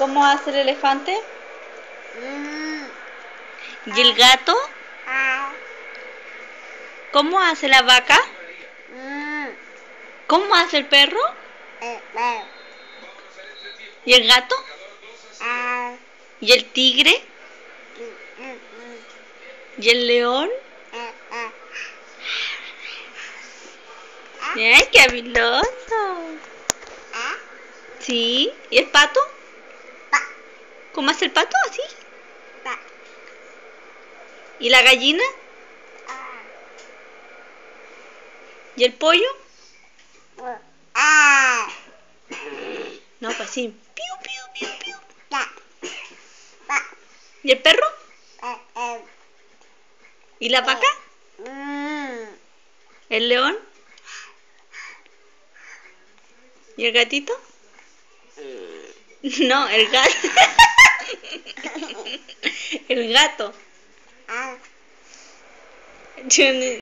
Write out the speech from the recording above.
¿Cómo hace el elefante? ¿Y el gato? ¿Cómo hace la vaca? ¿Cómo hace el perro? ¿Y el gato? ¿Y el tigre? ¿Y el león? ¡Ay, qué habiloso! ¿Sí? ¿Y el pato? ¿Cómo hace el pato? ¿Así? ¿Y la gallina? ¿Y el pollo? No, pues sí. Piu, piu, piu, piu. ¿Y el perro? ¿Y la vaca? ¿El león? ¿Y el gatito? No, el gato. El gato. Yo